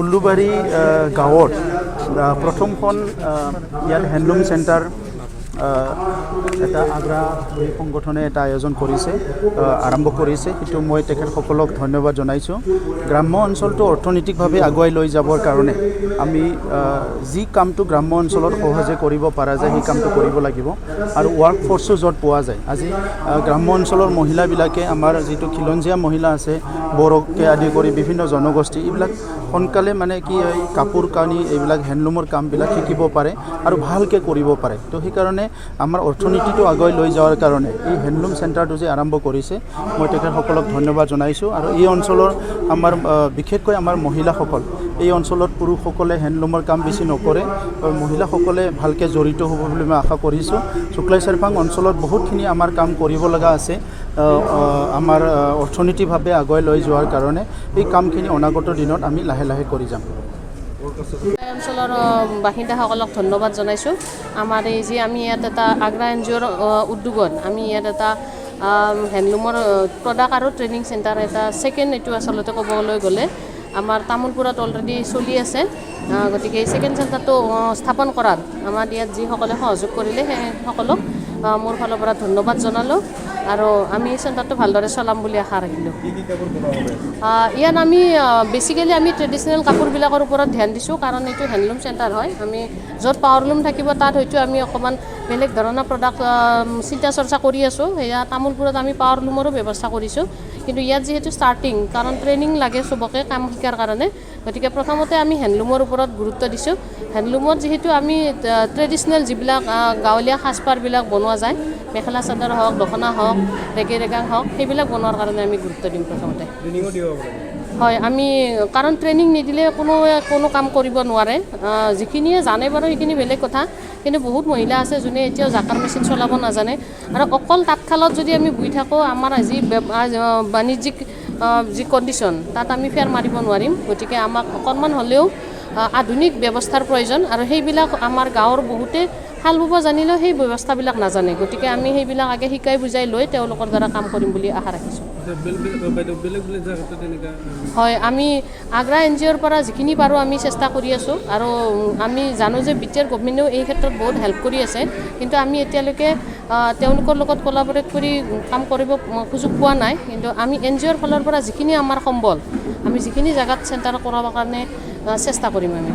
উল্লুবাৰী গাঁৱত প্ৰথমখন ইয়াত হেণ্ডলুম চেণ্টাৰ এটা আগ্ৰা সংগঠনে এটা আয়োজন কৰিছে আৰম্ভ কৰিছে সেইটো মই তেখেতসকলক ধন্যবাদ জনাইছোঁ গ্ৰাম্য অঞ্চলটো অৰ্থনৈতিকভাৱে আগুৱাই লৈ যাবৰ কাৰণে আমি যি কামটো গ্ৰাম্য অঞ্চলত সহজে কৰিব পৰা যায় সেই কামটো কৰিব লাগিব আৰু ৱৰ্ক ফ'ৰ্চো য'ত পোৱা যায় আজি গ্ৰাম্য অঞ্চলৰ মহিলাবিলাকে আমাৰ যিটো খিলঞ্জীয়া মহিলা আছে বড়োকে আদি কৰি বিভিন্ন জনগোষ্ঠী এইবিলাক সোনকালে মানে কি হয় কাপোৰ কানি এইবিলাক হেণ্ডলুমৰ কামবিলাক শিকিব পাৰে আৰু ভালকৈ কৰিব পাৰে তো সেইকাৰণে আমাৰ অৰ্থনীতিটো আগুৱাই লৈ যোৱাৰ কাৰণে এই হেণ্ডলুম চেণ্টাৰটো যে আৰম্ভ কৰিছে মই তেখেতসকলক ধন্যবাদ জনাইছোঁ আৰু এই অঞ্চলৰ আমাৰ বিশেষকৈ আমাৰ মহিলাসকল এই অঞ্চলত পুৰুষসকলে হেণ্ডলুমৰ কাম বেছি নকৰে আৰু মহিলাসকলে ভালকৈ জড়িত হ'ব বুলি মই আশা কৰিছোঁ শুক্লাই চেৰপাং অঞ্চলত বহুতখিনি আমাৰ কাম কৰিব লগা আছে আমাৰ অৰ্থনৈতিকভাৱে আগুৱাই লৈ যোৱাৰ কাৰণে এই কামখিনি অনাগত দিনত আমি লাহে লাহে কৰি যাম অঞ্চলৰ বাসিন্দাসকলক ধন্যবাদ জনাইছোঁ আমাৰ এই যে আমি ইয়াত এটা আগ্ৰা এনজিঅ'ৰ উদ্যোগত আমি ইয়াত এটা হেণ্ডলুমৰ প্ৰডাক্ট আৰু ট্ৰেইনিং চেণ্টাৰ এটা ছেকেণ্ড এইটো আচলতে ক'বলৈ গ'লে আমাৰ তামোলপুৰত অলৰেডি চলি আছে গতিকে এই ছেকেণ্ড চেণ্টাৰটো স্থাপন কৰাত আমাৰ ইয়াত যিসকলে সহযোগ কৰিলে সেইসকলক মোৰ ফালৰ পৰা ধন্যবাদ জনালোঁ আৰু আমি চেণ্টাৰটো ভালদৰে চলাম বুলি আশা ৰাখিলোঁ ইয়াত আমি বেচিকেলি আমি ট্ৰেডিশ্যনেল কাপোৰবিলাকৰ ওপৰত ধ্যান দিছোঁ কাৰণ এইটো হেণ্ডলুম চেণ্টাৰ হয় আমি য'ত পাৱাৰলুম থাকিব তাত হয়তো আমি অকণমান বেলেগ ধৰণৰ প্ৰডাক্ট চিন্তা চৰ্চা কৰি আছোঁ সেয়া তামোলপুৰত আমি পাৱাৰলুমৰো ব্যৱস্থা কৰিছোঁ কিন্তু ইয়াত যিহেতু ষ্টাৰ্টিং কাৰণ ট্ৰেইনিং লাগে চবকে কাম শিকাৰ কাৰণে গতিকে প্ৰথমতে আমি হেণ্ডলুমৰ ওপৰত গুৰুত্ব দিছোঁ হেণ্ডলুমত যিহেতু আমি ট্ৰেডিশ্যনেল যিবিলাক গাঁৱলীয়া সাজপাৰবিলাক বনোৱা যায় মেখেলা চাদৰ হওক দখনা হওক ৰেগে ৰেগাং হওক সেইবিলাক বনোৱাৰ কাৰণে আমি গুৰুত্ব দিম প্ৰথমতে হয় আমি কাৰণ ট্ৰেইনিং নিদিলে কোনো কাম কৰিব নোৱাৰে যিখিনিয়ে জানে বাৰু সেইখিনি বেলেগ কথা কিন্তু বহুত মহিলা আছে যোনে এতিয়াও জাকাৰ মেচিন চলাব নাজানে আৰু অকল তাঁতশালত যদি আমি বহি থাকোঁ আমাৰ যি বাণিজ্যিক যি কণ্ডিশ্যন তাত আমি ফেৰ মাৰিব নোৱাৰিম গতিকে আমাক অকণমান হ'লেও আধুনিক ব্যৱস্থাৰ প্ৰয়োজন আৰু সেইবিলাক আমাৰ গাঁৱৰ বহুতে শাল বব জানিলেও সেই ব্যৱস্থাবিলাক নাজানে গতিকে আমি সেইবিলাক আগে শিকাই বুজাই লৈ তেওঁলোকৰ দ্বাৰা কাম কৰিম বুলি আশা ৰাখিছোঁ হয় আমি আগ্ৰা এন জি অ'ৰ পৰা যিখিনি পাৰোঁ আমি চেষ্টা কৰি আছোঁ আৰু আমি জানো যে BTR গভৰ্ণমেণ্টেও এই ক্ষেত্ৰত বহুত হেল্প কৰি আছে কিন্তু আমি এতিয়ালৈকে তেওঁলোকৰ লগত কোলাবৰেট কৰি কাম কৰিব সুযোগ পোৱা নাই কিন্তু আমি এন জি অ'ৰ ফালৰ পৰা যিখিনি আমাৰ সম্বল আমি যিখিনি জেগাত চেণ্টাৰ কৰাবৰ কাৰণে চেষ্টা কৰিম আমি